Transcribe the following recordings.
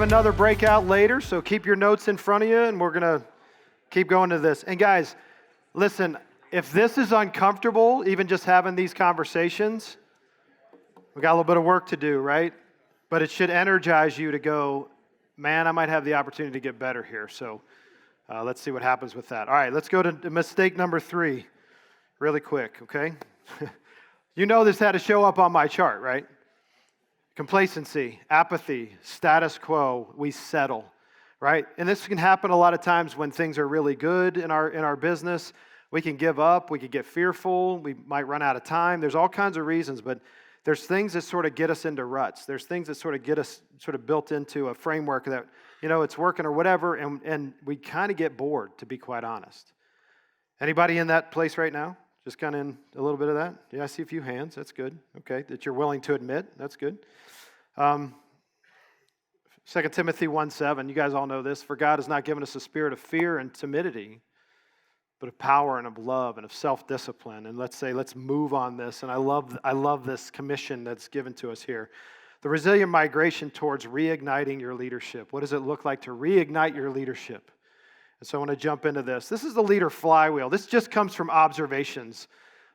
another breakout later, so keep your notes in front of you, and we're going to keep going to this. And guys, listen, if this is uncomfortable, even just having these conversations, we got a little bit of work to do, right? But it should energize you to go, man, I might have the opportunity to get better here. So let's see what happens with that. All right, let's go to mistake number 3 really quick, okay? You know this had to show up on my chart, right? Complacency, apathy, status quo, we settle, right? And this can happen a lot of times when things are really good in our business. We can give up, we could get fearful, we might run out of time. There's all kinds of reasons, but there's things that sort of get us into ruts. There's things that sort of get us sort of built into a framework that, you know, it's working or whatever, and we kind of get bored, to be quite honest. Anybody in that place right now? Just kind of in a little bit of that? Yeah, I see a few hands. That's good. Okay, that you're willing to admit. That's good. 2 Timothy 1:7, you guys all know this. For God has not given us a spirit of fear and timidity, but of power and of love and of self-discipline. And let's move on this. And I love this commission that's given to us here. The resilient migration towards reigniting your leadership. What does it look like to reignite your leadership? And so I want to jump into this. This is the leader flywheel. This just comes from observations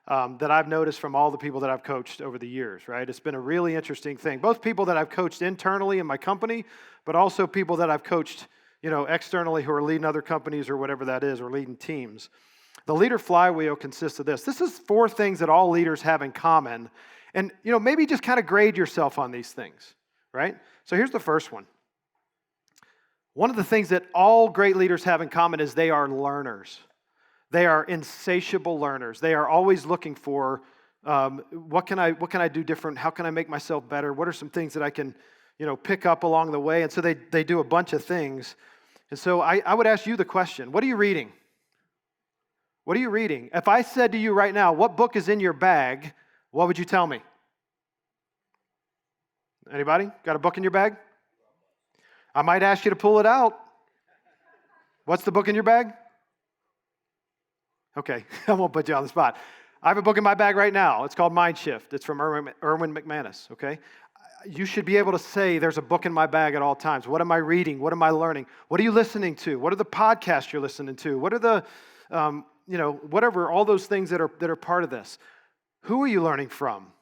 that I've noticed from all the people that I've coached over the years, right? It's been a really interesting thing. Both people that I've coached internally in my company, but also people that I've coached, you know, externally who are leading other companies or whatever that is, or leading teams. The leader flywheel consists of this. This is 4 things that all leaders have in common. And, you know, maybe just kind of grade yourself on these things, right? So here's the first one. One of the things that all great leaders have in common is they are learners. They are insatiable learners. They are always looking for what can I do different? How can I make myself better? What are some things that I can, you know, pick up along the way? And so they do a bunch of things. And so I would ask you the question, what are you reading? What are you reading? If I said to you right now, what book is in your bag, what would you tell me? Anybody? Got a book in your bag? I might ask you to pull it out. What's the book in your bag? Okay, I won't put you on the spot. I have a book in my bag right now. It's called Mind Shift. It's from Erwin McManus, okay? You should be able to say there's a book in my bag at all times. What am I reading? What am I learning? What are you listening to? What are the podcasts you're listening to? What are the, whatever, all those things that are part of this. Who are you learning from?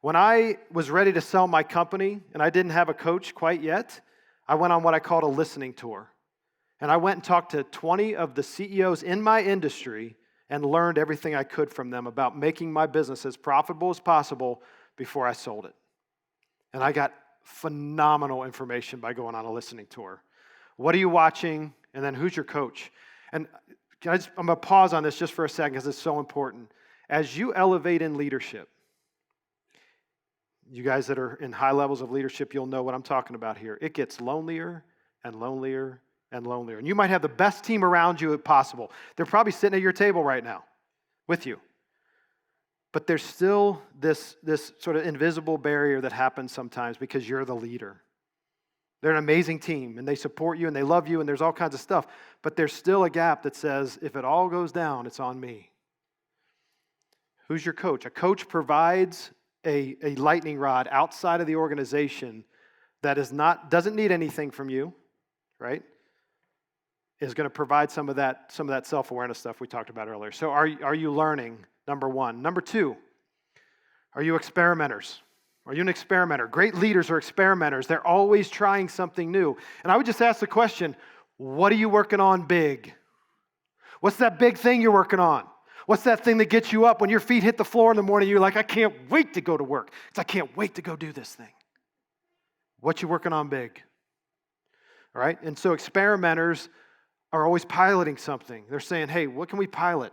When I was ready to sell my company and I didn't have a coach quite yet, I went on what I called a listening tour. And I went and talked to 20 of the CEOs in my industry and learned everything I could from them about making my business as profitable as possible before I sold it. And I got phenomenal information by going on a listening tour. What are you watching? And then who's your coach? And I'm going to pause on this just for a second because it's so important. As you elevate in leadership, you guys that are in high levels of leadership, you'll know what I'm talking about here. It gets lonelier and lonelier and lonelier. And you might have the best team around you possible. They're probably sitting at your table right now with you. But there's still this sort of invisible barrier that happens sometimes because you're the leader. They're an amazing team, and they support you, and they love you, and there's all kinds of stuff. But there's still a gap that says, if it all goes down, it's on me. Who's your coach? A coach provides a lightning rod outside of the organization that doesn't need anything from you, right? Is going to provide some of that self-awareness stuff we talked about earlier. So are you learning? Number 1. Number 2, are you experimenters? Are you an experimenter? Great leaders are experimenters. They're always trying something new. And I would just ask the question, what are you working on big? What's that big thing you're working on? What's that thing that gets you up when your feet hit the floor in the morning? You're like, I can't wait to go to work. I can't wait to go do this thing. What you working on big? All right? And so experimenters are always piloting something. They're saying, hey, what can we pilot?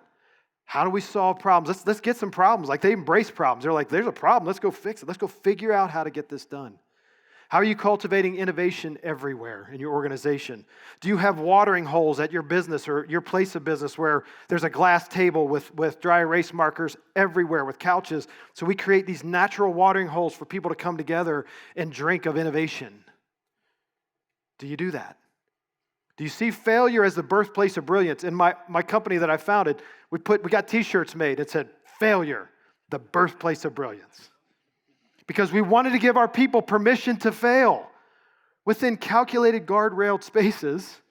How do we solve problems? Let's get some problems. Like they embrace problems. They're like, there's a problem. Let's go fix it. Let's go figure out how to get this done. How are you cultivating innovation everywhere in your organization? Do you have watering holes at your business or your place of business where there's a glass table with dry erase markers everywhere with couches? So we create these natural watering holes for people to come together and drink of innovation. Do you do that? Do you see failure as the birthplace of brilliance? In my company that I founded, we got t-shirts made that said, failure, the birthplace of brilliance. Because we wanted to give our people permission to fail. within calculated guardrailed spaces,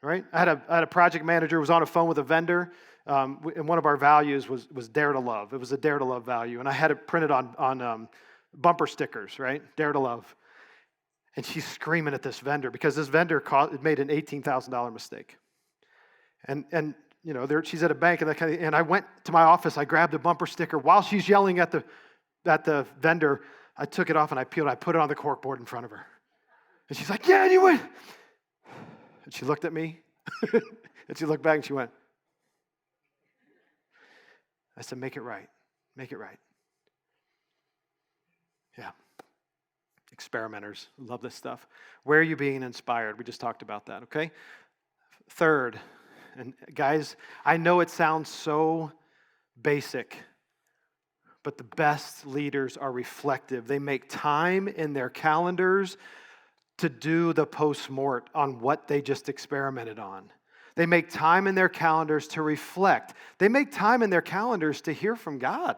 right? I had a project manager who was on a phone with a vendor, and one of our values was dare to love. It was a dare to love value, and I had it printed on bumper stickers, right? Dare to love. And she's screaming at this vendor because this vendor made an $18,000 mistake. And she's at a bank and I went to my office. I grabbed a bumper sticker while she's yelling at the vendor. I took it off and I peeled it. I put it on the corkboard in front of her. And she's like, "Yeah, and you went." And she looked at me and she looked back and she went. I said, "Make it right. Make it right." Yeah. Experimenters love this stuff. Where are you being inspired? We just talked about that, okay? Third, and guys, I know it sounds so basic, but the best leaders are reflective. They make time in their calendars to do the post-mort on what they just experimented on. They make time in their calendars to reflect. They make time in their calendars to hear from God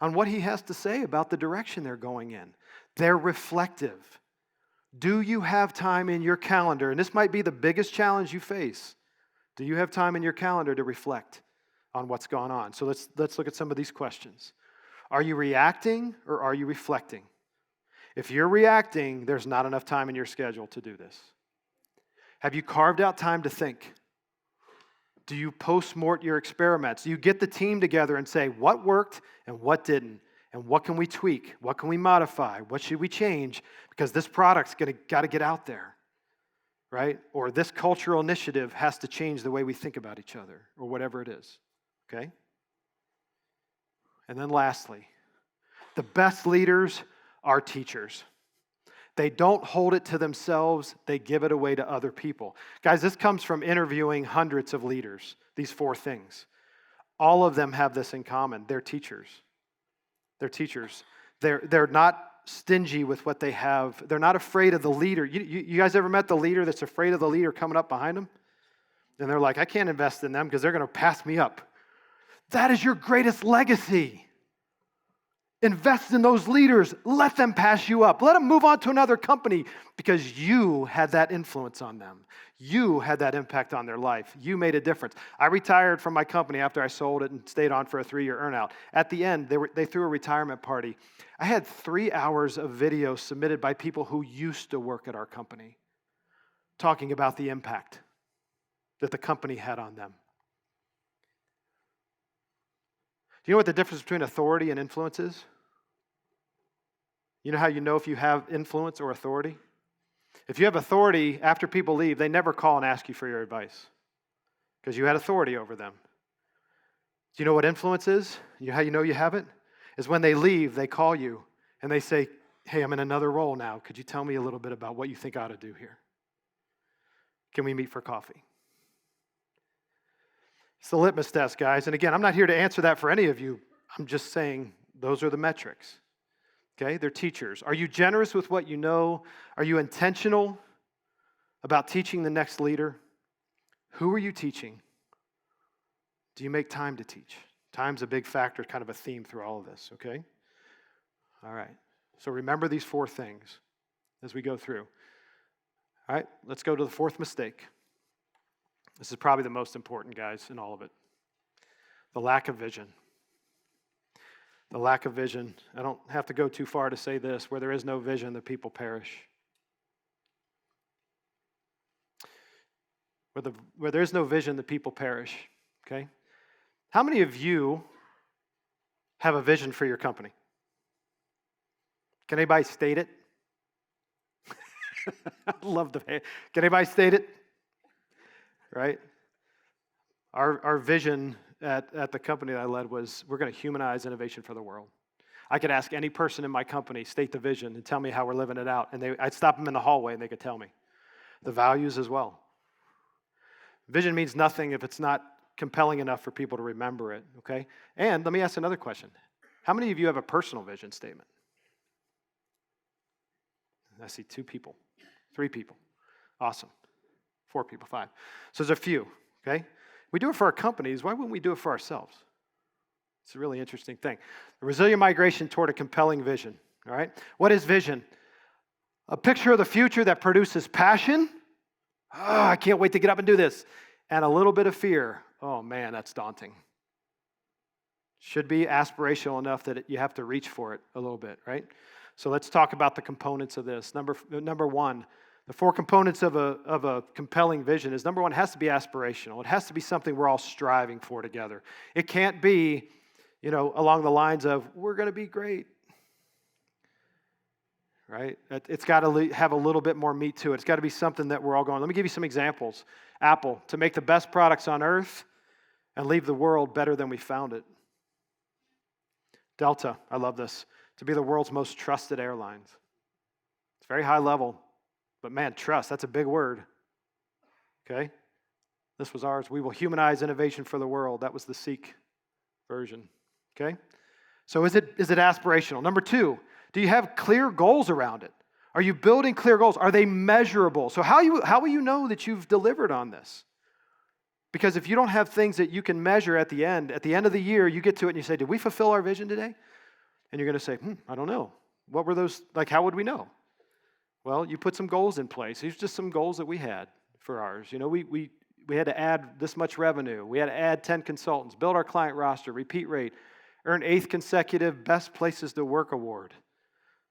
on what He has to say about the direction they're going in. They're reflective. Do you have time in your calendar? And this might be the biggest challenge you face. Do you have time in your calendar to reflect on what's gone on? So let's look at some of these questions. Are you reacting or are you reflecting? If you're reacting, there's not enough time in your schedule to do this. Have you carved out time to think? Do you post-mort your experiments? Do you get the team together and say, what worked and what didn't? And what can we tweak? What can we modify? What should we change? Because this product's got to get out there, right? Or this cultural initiative has to change the way we think about each other, or whatever it is, okay? And then lastly, the best leaders are teachers. They don't hold it to themselves, they give it away to other people. Guys, this comes from interviewing hundreds of leaders, these 4 things. All of them have this in common. They're teachers. They're teachers. They're not stingy with what they have. They're not afraid of the leader. You guys ever met the leader that's afraid of the leader coming up behind them? And they're like, I can't invest in them because they're going to pass me up. That is your greatest legacy. Invest in those leaders. Let them pass you up. Let them move on to another company because you had that influence on them. You had that impact on their life. You made a difference. I retired from my company after I sold it and stayed on for a 3-year earnout. At the end, they threw a retirement party. I had 3 hours of video submitted by people who used to work at our company talking about the impact that the company had on them. Do you know what the difference between authority and influence is? You know how you know if you have influence or authority? If you have authority, after people leave, they never call and ask you for your advice because you had authority over them. Do you know what influence is? How you know you have it? Is when they leave, they call you and they say, hey, I'm in another role now. Could you tell me a little bit about what you think I ought to do here? Can we meet for coffee? It's the litmus test, guys. And again, I'm not here to answer that for any of you. I'm just saying those are the metrics. Okay? They're teachers. Are you generous with what you know? Are you intentional about teaching the next leader? Who are you teaching? Do you make time to teach? Time's a big factor, kind of a theme through all of this, okay? All right. So remember these 4 things as we go through. All right, let's go to the 4th mistake. This is probably the most important, guys, in all of it. The lack of vision. The lack of vision. I don't have to go too far to say this. Where there is no vision, the people perish. Where there is no vision, the people perish. Okay? How many of you have a vision for your company? Can anybody state it? I love the. Can anybody state it? Right? Our vision at the company that I led was we're going to humanize innovation for the world. I could ask any person in my company, state the vision, and tell me how we're living it out. And I'd stop them in the hallway and they could tell me. The values as well. Vision means nothing if it's not compelling enough for people to remember it, okay? And let me ask another question. How many of you have a personal vision statement? I see 2 people, 3 people. Awesome. 4 people, 5. So there's a few, okay? We do it for our companies. Why wouldn't we do it for ourselves? It's a really interesting thing. The resilient migration toward a compelling vision, all right? What is vision? A picture of the future that produces passion. Oh, I can't wait to get up and do this. And a little bit of fear. Oh man, that's daunting. Should be aspirational enough that you have to reach for it a little bit, right? So let's talk about the components of this. Number one, the four components of a compelling vision is, number one, it has to be aspirational. It has to be something we're all striving for together. It can't be, along the lines of, we're going to be great, right? It's got to have a little bit more meat to it. It's got to be something that we're all going. Let me give you some examples. Apple, to make the best products on earth and leave the world better than we found it. Delta, I love this, to be the world's most trusted airlines. It's very high level, but man, trust, that's a big word. Okay? This was ours. We will humanize innovation for the world. That was the Seek version. Okay? So is it aspirational? Number two, do you have clear goals around it? Are you building clear goals? Are they measurable? So how will you know that you've delivered on this? Because if you don't have things that you can measure at the end of the year, you get to it and you say, did we fulfill our vision today? And you're going to say, I don't know. What were those, how would we know? Well, you put some goals in place. These are just some goals that we had for ours. We had to add this much revenue. We had to add 10 consultants, build our client roster, repeat rate, earn 8th consecutive Best Places to Work award.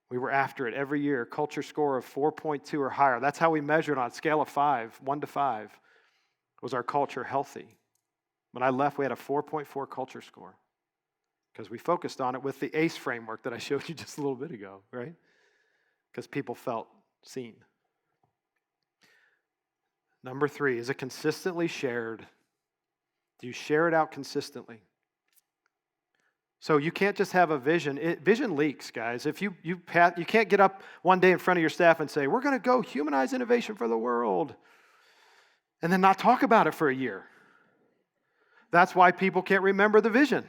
We were after it every year. Culture score of 4.2 or higher. That's how we measured on a scale of 1 to 5. Was our culture healthy? When I left, we had a 4.4 culture score because we focused on it with the ACE framework that I showed you just a little bit ago, right? Because people felt seen. Number 3, is it consistently shared? Do you share it out consistently? So you can't just have a vision. Vision leaks, guys. If you can't get up one day in front of your staff and say, we're going to go humanize innovation for the world, and then not talk about it for a year. That's why people can't remember the vision.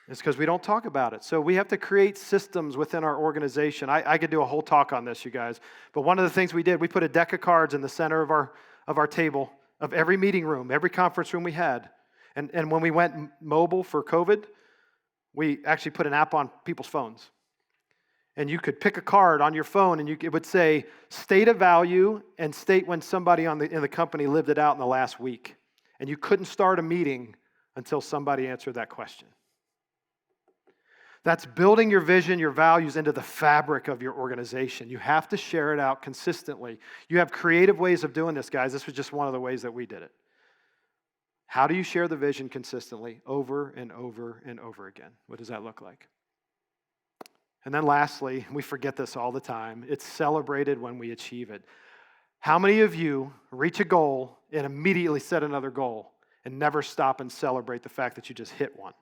It's because we don't talk about it. So we have to create systems within our organization. I could do a whole talk on this, you guys. But one of the things we did, we put a deck of cards in the center of our table, of every meeting room, every conference room we had. And when we went mobile for COVID, we actually put an app on people's phones. And you could pick a card on your phone, and it would say, state a value and state when somebody in the company lived it out in the last week. And you couldn't start a meeting until somebody answered that question. That's building your vision, your values into the fabric of your organization. You have to share it out consistently. You have creative ways of doing this, guys. This was just one of the ways that we did it. How do you share the vision consistently over and over and over again? What does that look like? And then lastly, we forget this all the time, it's celebrated when we achieve it. How many of you reach a goal and immediately set another goal and never stop and celebrate the fact that you just hit one?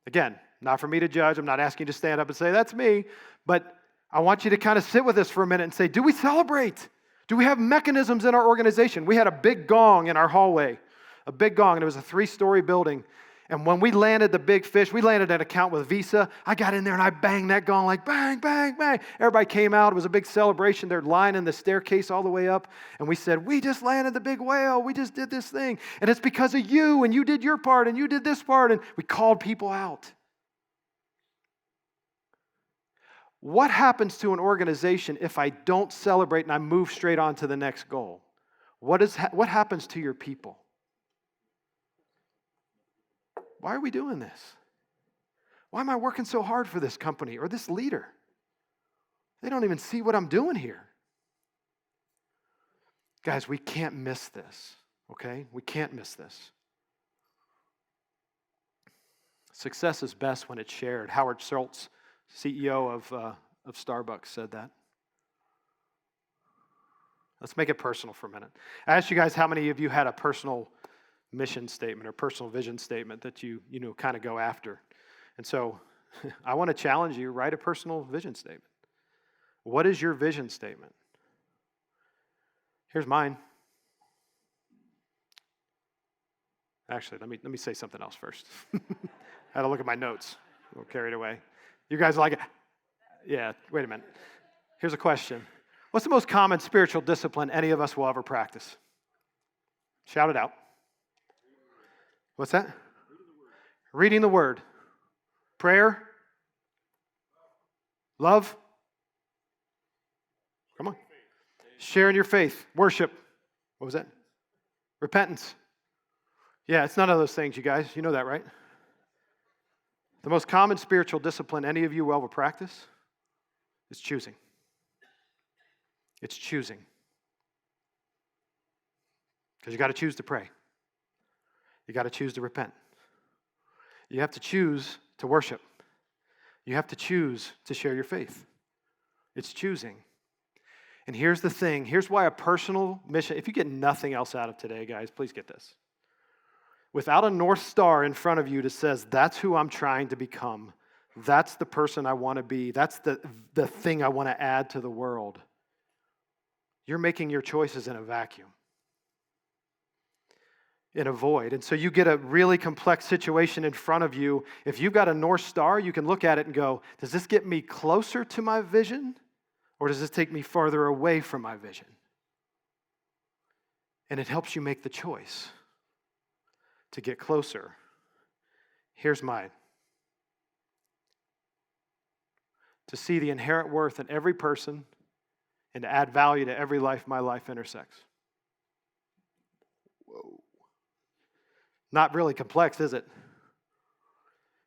Again, not for me to judge. I'm not asking you to stand up and say, that's me. But I want you to kind of sit with this for a minute and say, do we celebrate? Do we have mechanisms in our organization? We had a big gong in our hallway, a big gong, and it was a 3-story building. And when we landed the big fish, we landed an account with Visa. I got in there and I banged that gong like bang, bang, bang. Everybody came out. It was a big celebration. They're lining the staircase all the way up. And we said, we just landed the big whale. We just did this thing. And it's because of you, and you did your part, and you did this part. And we called people out. What happens to an organization if I don't celebrate and I move straight on to the next goal? What happens to your people? Why are we doing this? Why am I working so hard for this company or this leader? They don't even see what I'm doing here. Guys, we can't miss this, okay? We can't miss this. Success is best when it's shared. Howard Schultz, CEO of Starbucks, said that. Let's make it personal for a minute. I asked you guys how many of you had a personal mission statement or personal vision statement that you kind of go after. And so I want to challenge you, write a personal vision statement. What is your vision statement? Here's mine. Actually, let me say something else first. I had to look at my notes. A little carried away. You guys like it? Yeah, wait a minute. Here's a question. What's the most common spiritual discipline any of us will ever practice? Shout it out. What's that? Reading the Word. Prayer? Love? Come on. Sharing your faith. Worship. What was that? Repentance. Yeah, it's none of those things, you guys. You know that, right? The most common spiritual discipline any of you will practice is choosing. It's choosing. Because you got to choose to pray. You got to choose to repent. You have to choose to worship. You have to choose to share your faith. It's choosing. And here's the thing. Here's why a personal mission, if you get nothing else out of today, guys, please get this. Without a North Star in front of you that says, that's who I'm trying to become, that's the person I want to be, that's the thing I want to add to the world, you're making your choices in a vacuum, in a void. And so you get a really complex situation in front of you. If you've got a North Star, you can look at it and go, does this get me closer to my vision, or does this take me farther away from my vision? And it helps you make the choice to get closer. Here's mine. To see the inherent worth in every person and to add value to every life my life intersects. Whoa. Not really complex, is it?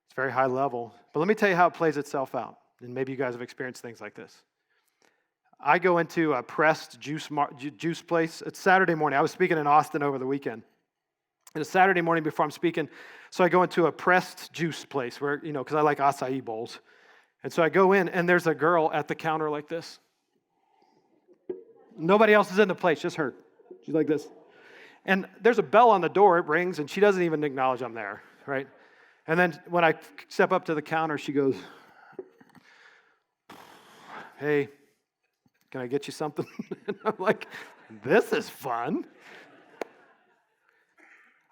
It's very high level. But let me tell you how it plays itself out. And maybe you guys have experienced things like this. I go into a pressed juice place. It's Saturday morning. I was speaking in Austin over the weekend. And it's Saturday morning before I'm speaking, so I go into a pressed juice place where, because I like acai bowls. And so I go in, and there's a girl at the counter like this. Nobody else is in the place, just her. She's like this. And there's a bell on the door, it rings, and she doesn't even acknowledge I'm there, right? And then when I step up to the counter, she goes, hey, can I get you something? And I'm like, this is fun.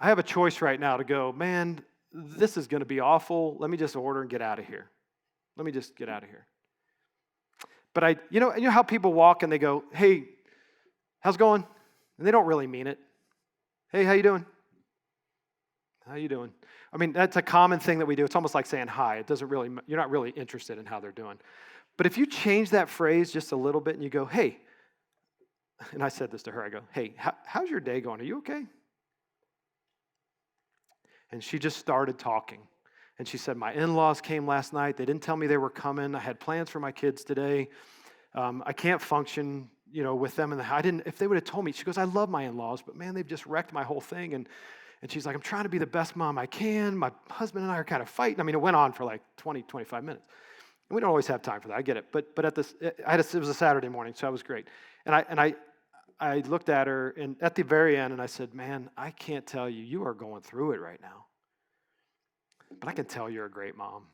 I have a choice right now to go, man, this is going to be awful. Let me just order and get out of here. Let me just get out of here. But you know how people walk and they go, hey, how's it going? And they don't really mean it. Hey, how you doing? How you doing? I mean, that's a common thing that we do. It's almost like saying hi. It doesn't really, you're not really interested in how they're doing. But if you change that phrase just a little bit and you go, hey, and I said this to her, I go, hey, how's your day going? Are you okay? And she just started talking. And she said, my in-laws came last night. They didn't tell me they were coming. I had plans for my kids today. I can't function, with them in the house. If they would have told me, she goes, I love my in-laws, but man, they've just wrecked my whole thing. And she's like, I'm trying to be the best mom I can. My husband and I are kind of fighting. I mean, it went on for like 20, 25 minutes. And we don't always have time for that. I get it. But at this, it was a Saturday morning, so that was great. And I looked at her, and at the very end, and I said, man, I can't tell you, you are going through it right now. But I can tell you're a great mom.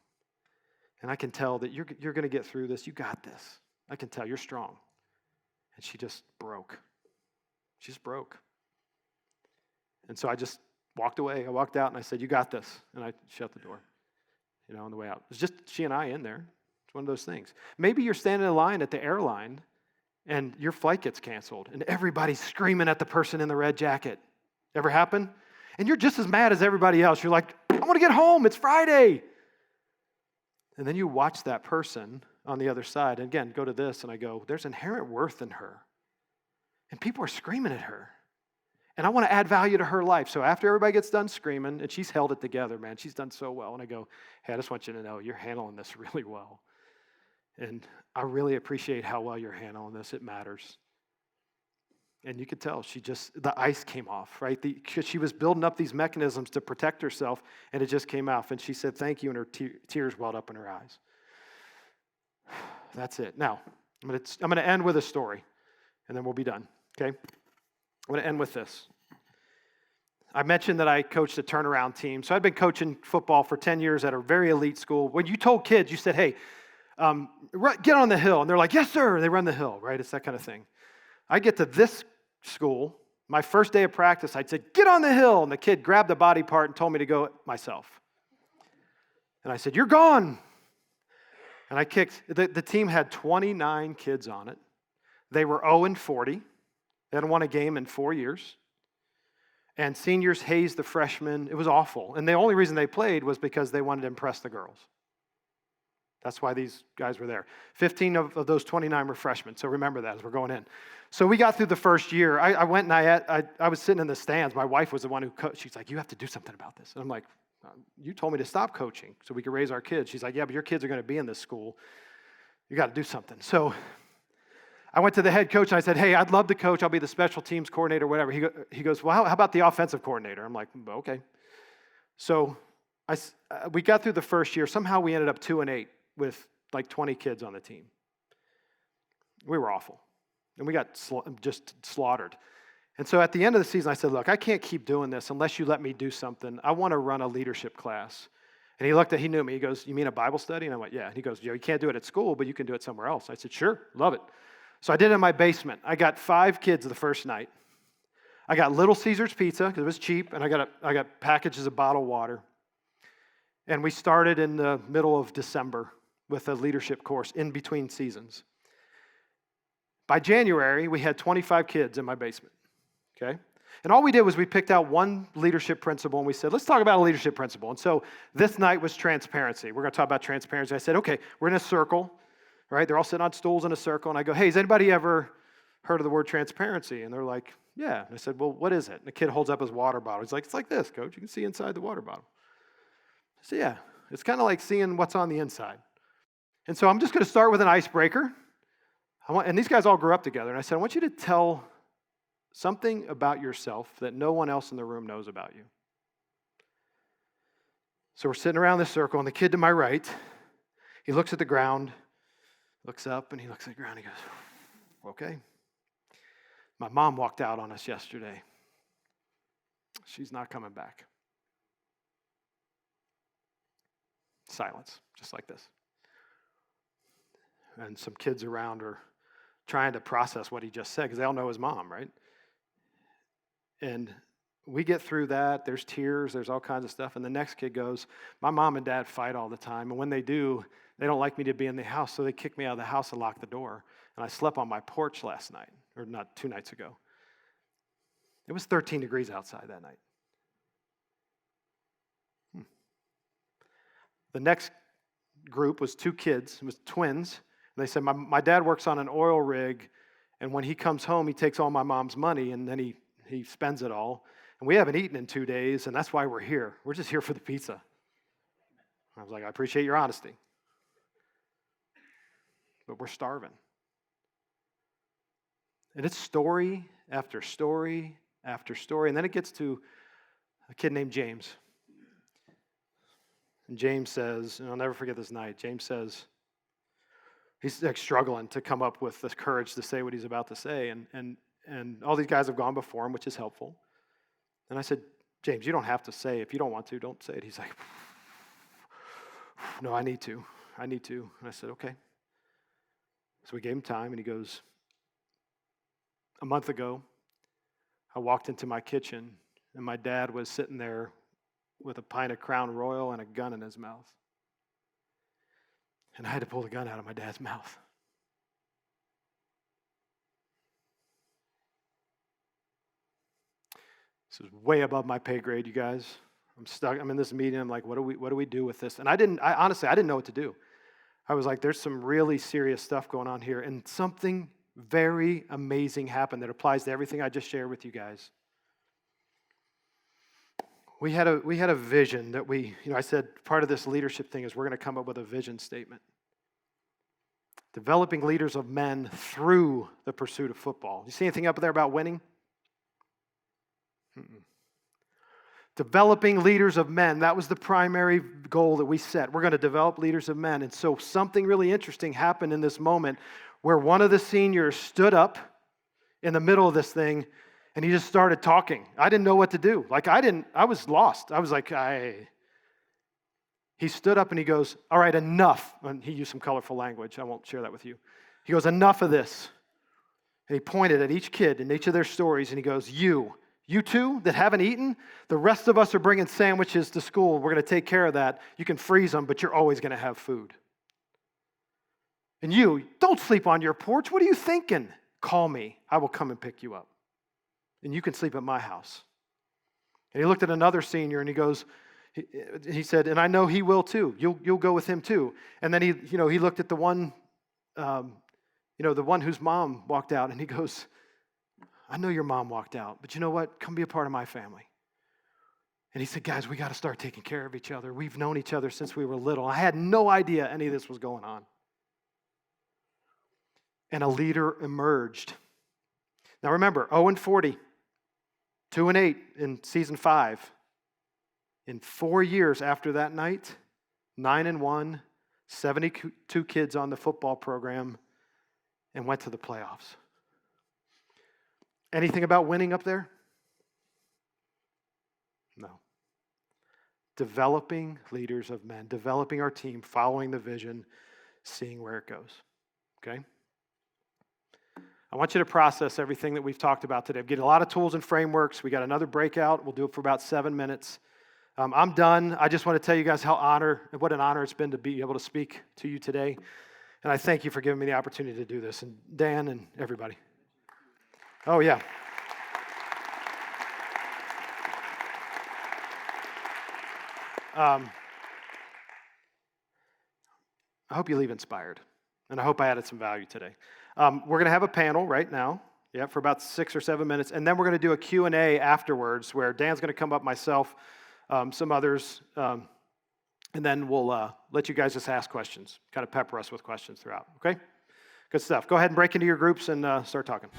And I can tell that you're going to get through this. You got this. I can tell you're strong. And she just broke. She just broke. And so I just walked away. I walked out, and I said, you got this. And I shut the door, on the way out. It was just she and I in there. It's one of those things. Maybe you're standing in line at the airline, and your flight gets canceled, and everybody's screaming at the person in the red jacket. Ever happen? And you're just as mad as everybody else. You're like, I want to get home. It's Friday. And then you watch that person on the other side. And again, go to this, and I go, there's inherent worth in her. And people are screaming at her. And I want to add value to her life. So after everybody gets done screaming, and she's held it together, man. She's done so well. And I go, hey, I just want you to know you're handling this really well. And I really appreciate how well you're handling this. It matters. And you could tell the ice came off, right? Because she was building up these mechanisms to protect herself, and it just came off. And she said, thank you, and her tears welled up in her eyes. That's it. Now, I'm going to end with a story, and then we'll be done, okay? I'm going to end with this. I mentioned that I coached a turnaround team. So I'd been coaching football for 10 years at a very elite school. When you told kids, you said, hey, get on the hill. And they're like, yes, sir. And they run the hill, right? It's that kind of thing. I get to this school, my first day of practice, I'd say, get on the hill. And the kid grabbed the body part and told me to go myself. And I said, you're gone. And I kicked. The team had 29 kids on it. They were 0-40. They hadn't won a game in 4 years. And seniors hazed the freshmen. It was awful. And the only reason they played was because they wanted to impress the girls. That's why these guys were there. 15 of those 29 were freshmen, so remember that as we're going in. So we got through the first year. I went and I was sitting in the stands. My wife was the one who coached. She's like, you have to do something about this. And I'm like, you told me to stop coaching so we could raise our kids. She's like, yeah, but your kids are going to be in this school. You got to do something. So I went to the head coach and I said, hey, I'd love to coach. I'll be the special teams coordinator, whatever. He goes, well, how about the offensive coordinator? I'm like, okay. So we got through the first year. Somehow we ended up 2-8 with like 20 kids on the team. We were awful. And we got just slaughtered. And so at the end of the season, I said, look, I can't keep doing this unless you let me do something. I want to run a leadership class. And he knew me. He goes, you mean a Bible study? And I went, yeah. And he goes, you can't do it at school, but you can do it somewhere else. I said, sure, love it. So I did it in my basement. I got 5 kids the first night. I got Little Caesars pizza because it was cheap, and I got packages of bottled water. And we started in the middle of December with a leadership course in between seasons. By January, we had 25 kids in my basement, okay? And all we did was we picked out one leadership principle, and we said, let's talk about a leadership principle. And so this night was transparency. We're going to talk about transparency. I said, okay, we're in a circle, right? They're all sitting on stools in a circle, and I go, hey, has anybody ever heard of the word transparency? And they're like, yeah. And I said, well, what is it? And the kid holds up his water bottle. He's like, it's like this, coach. You can see inside the water bottle. I said, yeah. It's kind of like seeing what's on the inside. And so I'm just going to start with an icebreaker. And these guys all grew up together. And I said, I want you to tell something about yourself that no one else in the room knows about you. So we're sitting around this circle, and the kid to my right, he looks at the ground, looks up, and he looks at the ground. He goes, okay. My mom walked out on us yesterday. She's not coming back. Silence, just like this. And some kids around are trying to process what he just said because they all know his mom, right? And we get through that. There's tears. There's all kinds of stuff. And the next kid goes, my mom and dad fight all the time. And when they do, they don't like me to be in the house, so they kick me out of the house and lock the door. And I slept on my porch last night, or not 2 nights ago. It was 13 degrees outside that night. The next group was 2 kids. It was twins. And they said, my dad works on an oil rig, and when he comes home, he takes all my mom's money, and then he spends it all. And we haven't eaten in 2 days, and that's why we're here. We're just here for the pizza. I was like, I appreciate your honesty. But we're starving. And it's story after story after story. And then it gets to a kid named James. And James says, and I'll never forget this night, James says, he's like struggling to come up with the courage to say what he's about to say. And all these guys have gone before him, which is helpful. And I said, James, you don't have to say. If you don't want to, don't say it. He's like, no, I need to. And I said, okay. So we gave him time, and he goes, a month ago, I walked into my kitchen, and my dad was sitting there with a pint of Crown Royal and a gun in his mouth. And I had to pull the gun out of my dad's mouth. This is way above my pay grade, you guys. I'm stuck. I'm in this meeting. I'm like, what do we do with this? And honestly, I didn't know what to do. I was like, there's some really serious stuff going on here. And something very amazing happened that applies to everything I just shared with you guys. We had a vision that I said part of this leadership thing is we're going to come up with a vision statement. Developing leaders of men through the pursuit of football. You see anything up there about winning? Developing leaders of men. That was the primary goal that we set. We're going to develop leaders of men. And so something really interesting happened in this moment where one of the seniors stood up in the middle of this thing and he just started talking. I didn't know what to do. I was lost. I was like, He stood up and he goes, all right, enough. And he used some colorful language. I won't share that with you. He goes, enough of this. And he pointed at each kid in each of their stories and he goes, you two that haven't eaten, the rest of us are bringing sandwiches to school. We're going to take care of that. You can freeze them, but you're always going to have food. And you, don't sleep on your porch. What are you thinking? Call me. I will come and pick you up. And you can sleep at my house. And he looked at another senior and he goes, he said, and I know he will too. You'll go with him too. And then he looked at the one, the one whose mom walked out, and he goes, I know your mom walked out, but you know what? Come be a part of my family. And he said, guys, we got to start taking care of each other. We've known each other since we were little. I had no idea any of this was going on. And a leader emerged. Now remember, 0-40, 2-8 in season 5. In 4 years after that night, 9-1, 72 kids on the football program, and went to the playoffs. Anything about winning up there? No. Developing leaders of men, developing our team, following the vision, seeing where it goes. Okay? I want you to process everything that we've talked about today. I've given a lot of tools and frameworks. We got another breakout. We'll do it for about 7 minutes. I'm done. I just want to tell you guys what an honor it's been to be able to speak to you today. And I thank you for giving me the opportunity to do this. And Dan and everybody. Oh, yeah. I hope you leave inspired. And I hope I added some value today. We're going to have a panel right now, for about 6 or 7 minutes. And then we're going to do a Q&A afterwards where Dan's going to come up, myself, some others. And then we'll let you guys just ask questions, kind of pepper us with questions throughout. Okay? Good stuff. Go ahead and break into your groups and start talking.